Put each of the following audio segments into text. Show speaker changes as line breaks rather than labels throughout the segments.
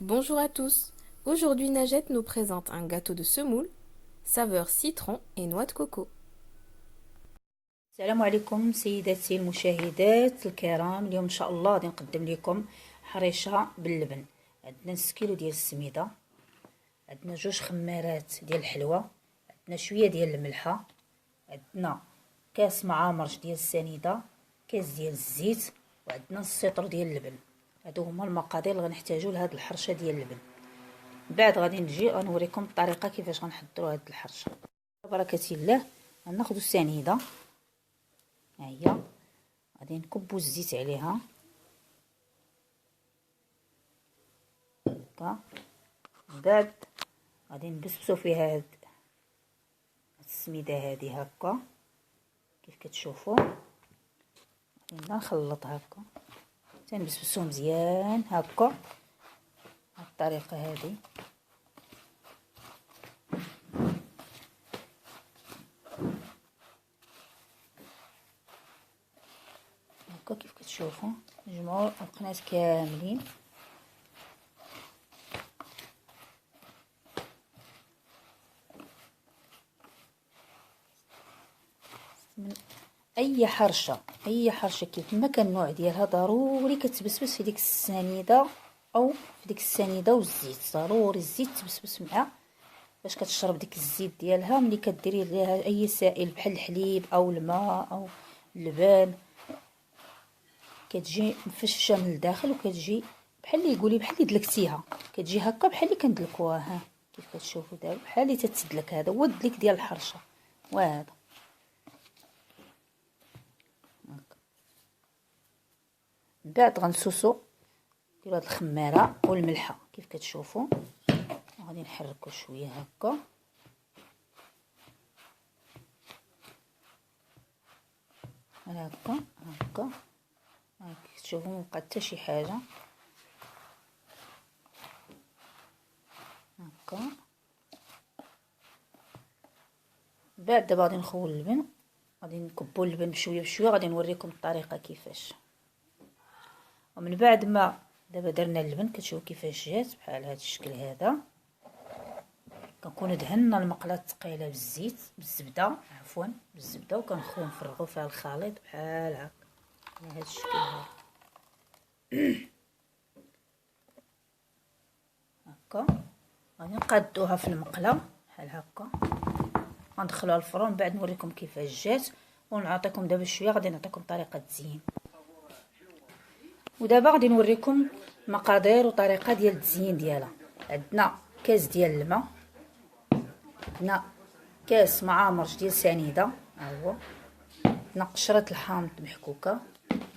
Bonjour à tous. Aujourd'hui, Najette nous présente un gâteau de semoule, saveur citron et noix de coco.
السلام عليكم سيداتي المشاهدات الكرام. اليوم ان شاء الله غادي نقدم لكم حريشه باللبن. عندنا نص كيلو ديال السميده، عندنا جوج خمارات ديال الحلوى، عندنا شويه ديال الملحه، عندنا كاس معامر ديال السنيده، كاس ديال الزيت، وعندنا نص سيطر ديال اللبن. هادو هما المقادير اللي غنحتاجو لهاد الحرشه ديال اللبن. من بعد غادي نجي غنوريكم الطريقه كيفاش غنحضروا هاد الحرشه. بركه الله غناخذوا السنيده، ها هي غادي نكبو الزيت عليها هكا. من بعد غادي نبسبسو فيها هاد السميده هادي هكا كيف كتشوفوا. غادي نبدا نخلط هكا تنبسبسو مزيان هكا بهاد الطريقه هادي. هكا كيف كتشوفوا نجمعوا القنات كاملين. من اي حرشه كيف ما كان النوع ديالها ضروري كتبسبس في ديك السنيده او في ديك السنيده والزيت، ضروري الزيت تبسبس معاه باش كتشرب ديك الزيت ديالها. ملي كديري ليها اي سائل بحال الحليب او الماء او اللبن كتجي مفششه من الداخل، وكتجي بحال اللي يقولي بحال اللي دلكتيها، كتجي هكا بحال اللي كندلكوها. ها كيف كتشوفوا دابا بحال اللي تتدلك. هذا هو الدليك ديال الحرشه، وهذا هكا. من بعد غنسوسو نديرو هاد الخماره والملحه كيف كتشوفوا. غادي نحركو شويه هكا هكا هكا كتشوفوا مبقى حتى شي حاجه هكا. بعد دابا غادي نخول اللبن، غادي نكبوا اللبن بشويه بشويه. غادي نوريكم الطريقه كيفاش. ومن بعد ما دابا درنا اللبن كتشوفوا كيفاش جات بحال هذا الشكل هذا. كنكونوا دهنا المقله الثقيله بالزيت بالزبده بالزبده، وكنخوو نفرغوا فيها الخليط بحال هكا على هذا الشكل هذا هكا. غادي نقادوها في المقله بحال هكا، غندخلوها الفرن. بعد نوريكم كيفاش جات ونعطيكم دابا شويه. غادي نعطيكم طريقه التزيين، ودابا غادي نوريكم مقادير وطريقه ديال التزيين ديالها. عندنا كاس ديال الماء، عندنا كاس معامر ديال سنيده، ها هو، عندنا قشره الحامض محكوكه،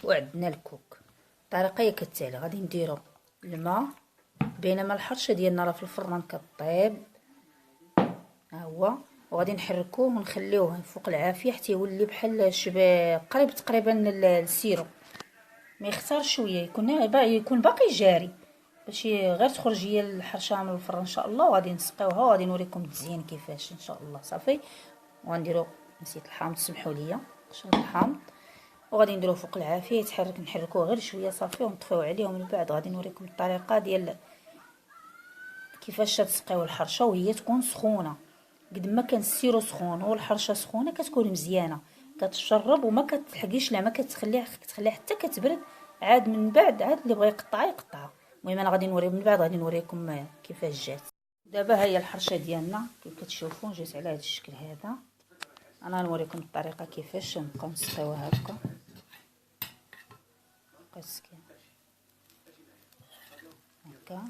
وعندنا الكوك. الطريقه هي كالتالي: غادي نديرو الماء بينما الحرشه ديالنا راه في الفران كطيب، ها هو، وغادي نحركوه ونخليوه فوق العافيه حتى يولي بحال قريب تقريبا للسيرو. ما يختار شويه يكون باقي جاري باش غير تخرج هي الحرشه من الفرن ان شاء الله. وغادي نسقيوها وغادي نوريكم التزيين كيفاش ان شاء الله. صافي، وغنديرو نسيت الحامض، سمحوا لي، قشره الحامض، وغادي نديروه فوق العافيه يتحرك. نحركوه غير شويه صافي ونطفيو عليه. ومن بعد غادي نوريكم الطريقه ديال كيفاش تسقيو الحرشه وهي تكون سخونه. قد ما كان السيرو سخون والحرشه سخونه كتكون مزيانه، كتشرب وما كتلحقيش لا ما كتخليها حتى كتبرد. عاد من بعد عاد اللي بغى يقطعها يقطعها. المهم انا غادي نوري من بعد، غادي نوريكم كيفاش جات. دابا ها هي الحرشه ديالنا كيف كتشوفوا جات على هذا الشكل هذا. انا نوريكم الطريقه كيفاش نبقاو نسقيوها هكا. قسكي هكا.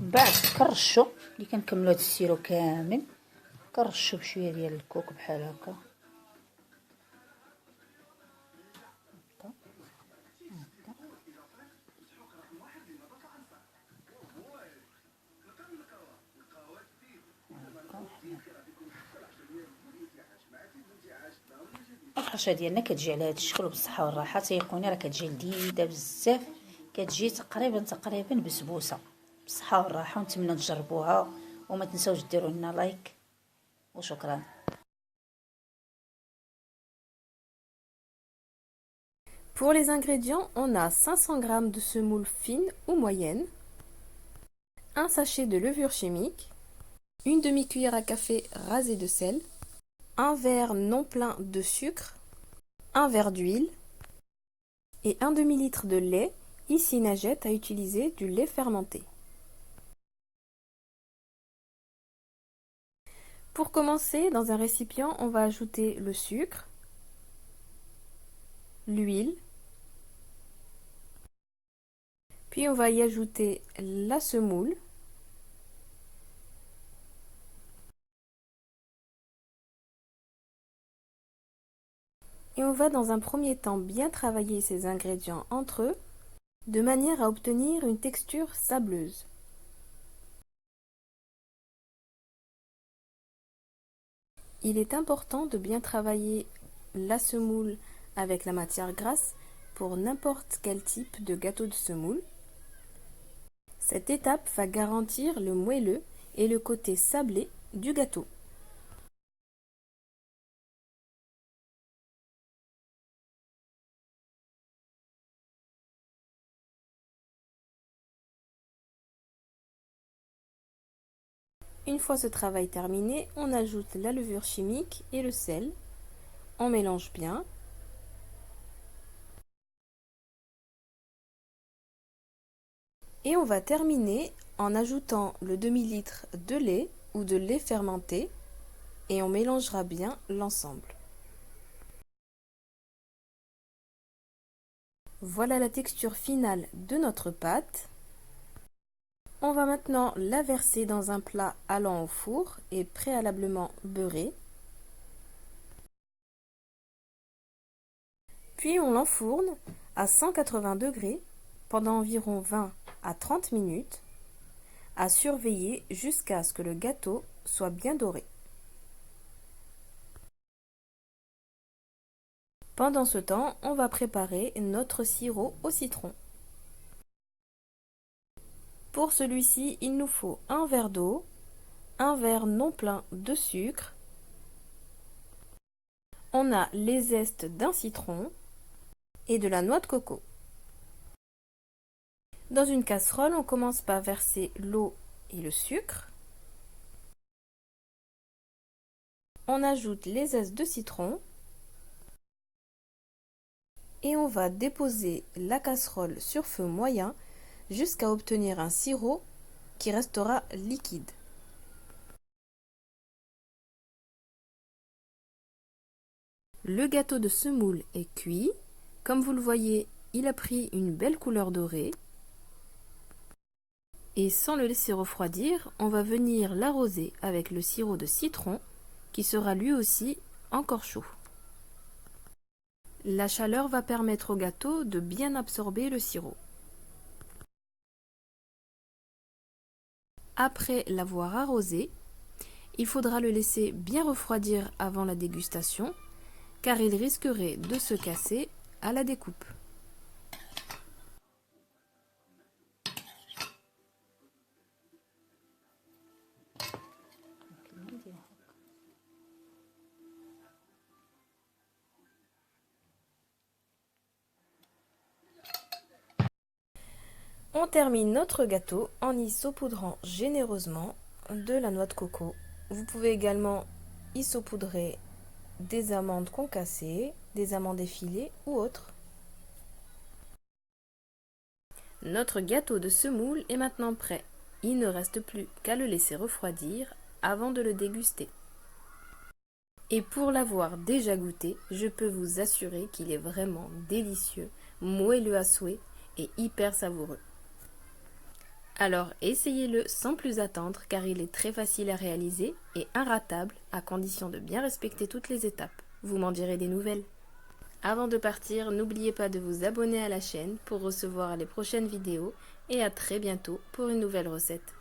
من بعد كنرشو ملي كنكملو هاد السيرو كامل، كنرشو بشويه ديال الكوك بحال هكا القرشه ديالنا كتجي على هذا الشكل بالصحه والراحه. تيقوني راه كتجي لذيذه بزاف، كتجي تقريبا بسبوسه بالصحه والراحه. ونتمنى تجربوها وما تنساوش ديروا لنا لايك وشكرا.
Pour les ingrédients, on a 500 g de semoule fine ou moyenne, un sachet de levure chimique, une demi-cuillère à café rasée de sel, un verre non plein de sucre, un verre d'huile et un demi-litre de lait. Ici, Najette a utilisé du lait fermenté. Pour commencer, dans un récipient, on va ajouter le sucre, l'huile, puis on va y ajouter la semoule, et on va dans un premier temps bien travailler ces ingrédients entre eux de manière à obtenir une texture sableuse. Il est important de bien travailler la semoule avec la matière grasse pour n'importe quel type de gâteau de semoule. Cette étape va garantir le moelleux et le côté sablé du gâteau. Une fois ce travail terminé, on ajoute la levure chimique et le sel. On mélange bien. Et on va terminer en ajoutant le demi-litre de lait ou de lait fermenté et on mélangera bien l'ensemble. Voilà la texture finale de notre pâte. On va maintenant la verser dans un plat allant au four et préalablement beurré. Puis on l'enfourne à 180 degrés pendant environ 20 à 30 minutes, à surveiller jusqu'à ce que le gâteau soit bien doré. Pendant ce temps, on va préparer notre sirop au citron. Pour celui-ci, il nous faut un verre d'eau, un verre non plein de sucre. On a les zestes d'un citron et de la noix de coco. Dans une casserole, on commence par verser l'eau et le sucre. On ajoute les zestes de citron et on va déposer la casserole sur feu moyen jusqu'à obtenir un sirop qui restera liquide. Le gâteau de semoule est cuit. Comme vous le voyez, il a pris une belle couleur dorée. Et sans le laisser refroidir, on va venir l'arroser avec le sirop de citron qui sera lui aussi encore chaud. La chaleur va permettre au gâteau de bien absorber le sirop. Après l'avoir arrosé, il faudra le laisser bien refroidir avant la dégustation car il risquerait de se casser à la découpe. On termine notre gâteau en y saupoudrant généreusement de la noix de coco. Vous pouvez également y saupoudrer des amandes concassées, des amandes effilées ou autres. Notre gâteau de semoule est maintenant prêt. Il ne reste plus qu'à le laisser refroidir avant de le déguster. Et pour l'avoir déjà goûté, je peux vous assurer qu'il est vraiment délicieux, moelleux à souhait et hyper savoureux. Alors essayez-le sans plus attendre car il est très facile à réaliser et inratable à condition de bien respecter toutes les étapes. Vous m'en direz des nouvelles. Avant de partir, n'oubliez pas de vous abonner à la chaîne pour recevoir les prochaines vidéos et à très bientôt pour une nouvelle recette.